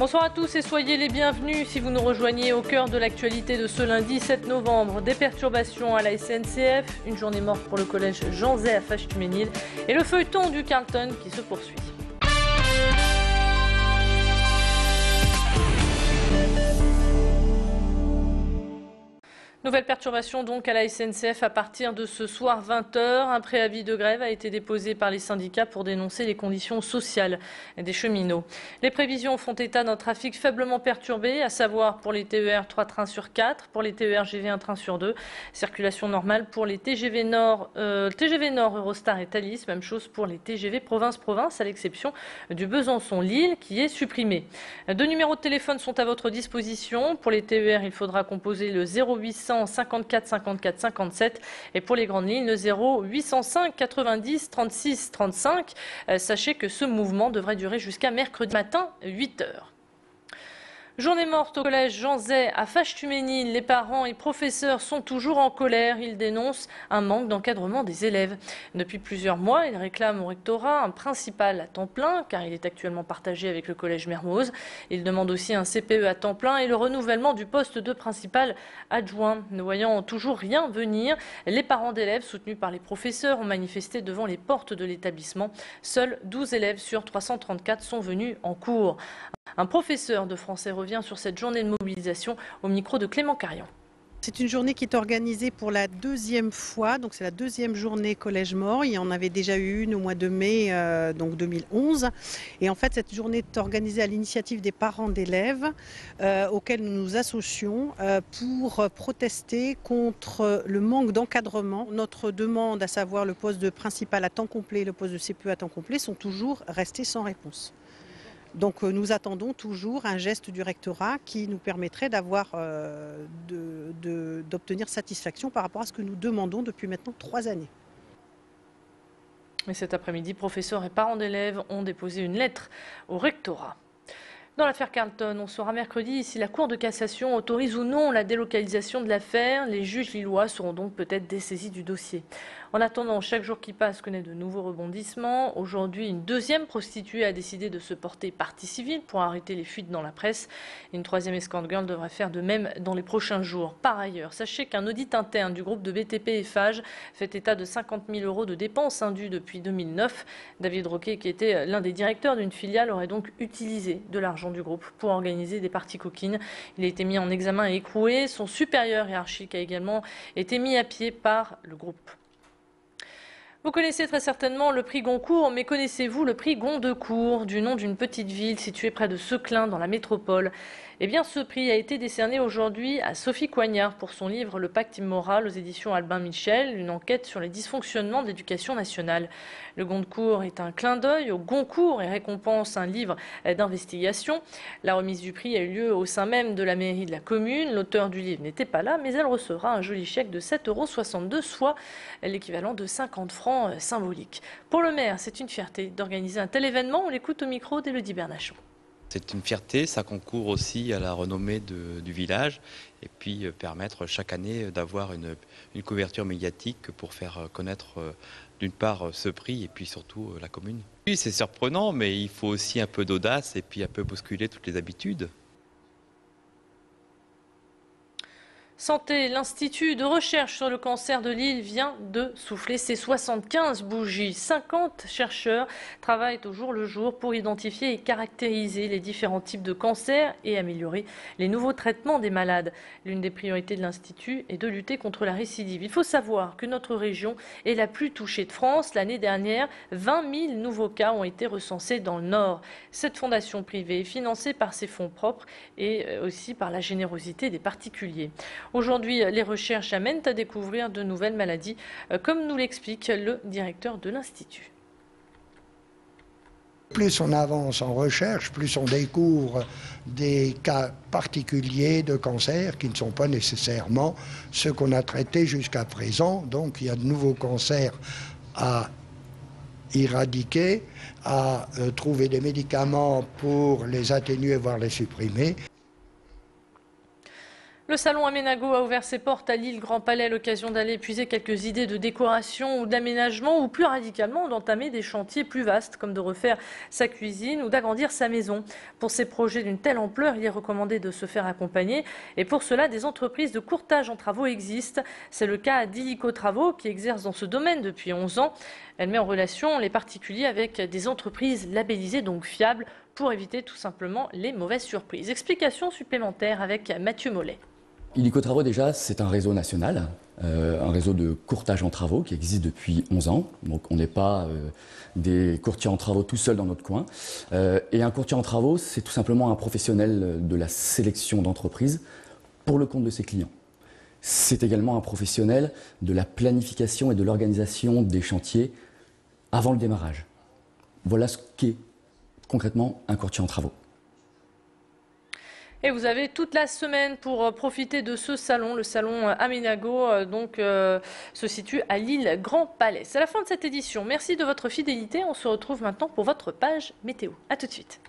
Bonsoir à tous et soyez les bienvenus si vous nous rejoignez au cœur de l'actualité de ce lundi 7 novembre. Des perturbations à la SNCF, une journée morte pour le collège Jean Zay à Fâche-Tuménil et le feuilleton du Carlton qui se poursuit. Nouvelle perturbation donc à la SNCF à partir de ce soir 20 h. Un préavis de grève a été déposé par les syndicats pour dénoncer les conditions sociales des cheminots. Les prévisions font état d'un trafic faiblement perturbé, à savoir pour les TER 3 trains sur 4, pour les TER GV 1 train sur 2. Circulation normale pour les TGV Nord, Eurostar et Thalys. Même chose pour les TGV province-province à l'exception du Besançon-Lille qui est supprimé. Deux numéros de téléphone sont à votre disposition. Pour les TER, il faudra composer le 0800 54 54 57 et pour les grandes lignes le 0805 90 36 35. Sachez que ce mouvement devrait durer jusqu'à mercredi matin 8 h. Journée morte au collège Jean Zay à Fâche-Tuménil. Les parents et professeurs sont toujours en colère. Ils dénoncent un manque d'encadrement des élèves. Depuis plusieurs mois, ils réclament au rectorat un principal à temps plein, car il est actuellement partagé avec le collège Mermoz. Ils demandent aussi un CPE à temps plein et le renouvellement du poste de principal adjoint. Ne voyant toujours rien venir, les parents d'élèves soutenus par les professeurs ont manifesté devant les portes de l'établissement. Seuls 12 élèves sur 334 sont venus en cours. Un professeur de français revient sur cette journée de mobilisation au micro de Clément Carion. C'est une journée qui est organisée pour la deuxième fois, donc c'est la deuxième journée Collège Mort. Il y en avait déjà eu une au mois de mai donc 2011. Et en fait, cette journée est organisée à l'initiative des parents d'élèves auxquels nous nous associons pour protester contre le manque d'encadrement. Notre demande, à savoir le poste de principal à temps complet et le poste de CPE à temps complet, sont toujours restés sans réponse. Donc nous attendons toujours un geste du rectorat qui nous permettrait d'obtenir satisfaction par rapport à ce que nous demandons depuis maintenant 3 années. Et cet après-midi, professeurs et parents d'élèves ont déposé une lettre au rectorat. Dans l'affaire Carlton, on saura mercredi si la Cour de cassation autorise ou non la délocalisation de l'affaire. Les juges lillois seront donc peut-être dessaisis du dossier. En attendant, chaque jour qui passe connaît de nouveaux rebondissements. Aujourd'hui, une deuxième prostituée a décidé de se porter partie civile pour arrêter les fuites dans la presse. Une troisième escort girl devrait faire de même dans les prochains jours. Par ailleurs, sachez qu'un audit interne du groupe de BTP Eiffage fait état de 50 000 € de dépenses indues depuis 2009. David Roquet, qui était l'un des directeurs d'une filiale, aurait donc utilisé de l'argent du groupe pour organiser des parties coquines. Il a été mis en examen et écroué. Son supérieur hiérarchique a également été mis à pied par le groupe. Vous connaissez très certainement le prix Goncourt, mais connaissez-vous le prix Gondecourt, du nom d'une petite ville située près de Seclin dans la métropole? Eh bien, ce prix a été décerné aujourd'hui à Sophie Coignard pour son livre Le Pacte immoral aux éditions Albin Michel, une enquête sur les dysfonctionnements de l'éducation nationale. Le Goncourt est un clin d'œil au Goncourt et récompense un livre d'investigation. La remise du prix a eu lieu au sein même de la mairie de la commune. L'auteur du livre n'était pas là, mais elle recevra un joli chèque de 7,62 €, soit l'équivalent de 50 francs symboliques. Pour le maire, c'est une fierté d'organiser un tel événement. On l'écoute au micro d'Élodie Bernachon. C'est une fierté, ça concourt aussi à la renommée du village et puis permettre chaque année d'avoir une couverture médiatique pour faire connaître d'une part ce prix et puis surtout la commune. Oui, c'est surprenant, mais il faut aussi un peu d'audace et puis un peu bousculer toutes les habitudes. Santé, l'Institut de recherche sur le cancer de Lille vient de souffler ses 75 bougies. 50 chercheurs travaillent au jour le jour pour identifier et caractériser les différents types de cancers et améliorer les nouveaux traitements des malades. L'une des priorités de l'Institut est de lutter contre la récidive. Il faut savoir que notre région est la plus touchée de France. L'année dernière, 20 000 nouveaux cas ont été recensés dans le Nord. Cette fondation privée est financée par ses fonds propres et aussi par la générosité des particuliers. Aujourd'hui, les recherches amènent à découvrir de nouvelles maladies, comme nous l'explique le directeur de l'Institut. Plus on avance en recherche, plus on découvre des cas particuliers de cancer qui ne sont pas nécessairement ceux qu'on a traités jusqu'à présent. Donc il y a de nouveaux cancers à éradiquer, à trouver des médicaments pour les atténuer, voire les supprimer. Le salon Aménago a ouvert ses portes à Lille Grand Palais, l'occasion d'aller puiser quelques idées de décoration ou d'aménagement ou plus radicalement d'entamer des chantiers plus vastes comme de refaire sa cuisine ou d'agrandir sa maison. Pour ces projets d'une telle ampleur, il est recommandé de se faire accompagner et pour cela, des entreprises de courtage en travaux existent. C'est le cas d'Illico Travaux qui exerce dans ce domaine depuis 11 ans. Elle met en relation les particuliers avec des entreprises labellisées, donc fiables, pour éviter tout simplement les mauvaises surprises. Explication supplémentaire avec Mathieu Mollet. Illico Travaux, déjà, c'est un réseau national, un réseau de courtage en travaux qui existe depuis 11 ans. Donc on n'est pas des courtiers en travaux tout seuls dans notre coin. Et un courtier en travaux, c'est tout simplement un professionnel de la sélection d'entreprises pour le compte de ses clients. C'est également un professionnel de la planification et de l'organisation des chantiers avant le démarrage. Voilà ce qu'est concrètement un courtier en travaux. Et vous avez toute la semaine pour profiter de ce salon. Le salon Aménago se situe à Lille Grand Palais. C'est la fin de cette édition. Merci de votre fidélité. On se retrouve maintenant pour votre page météo. A tout de suite.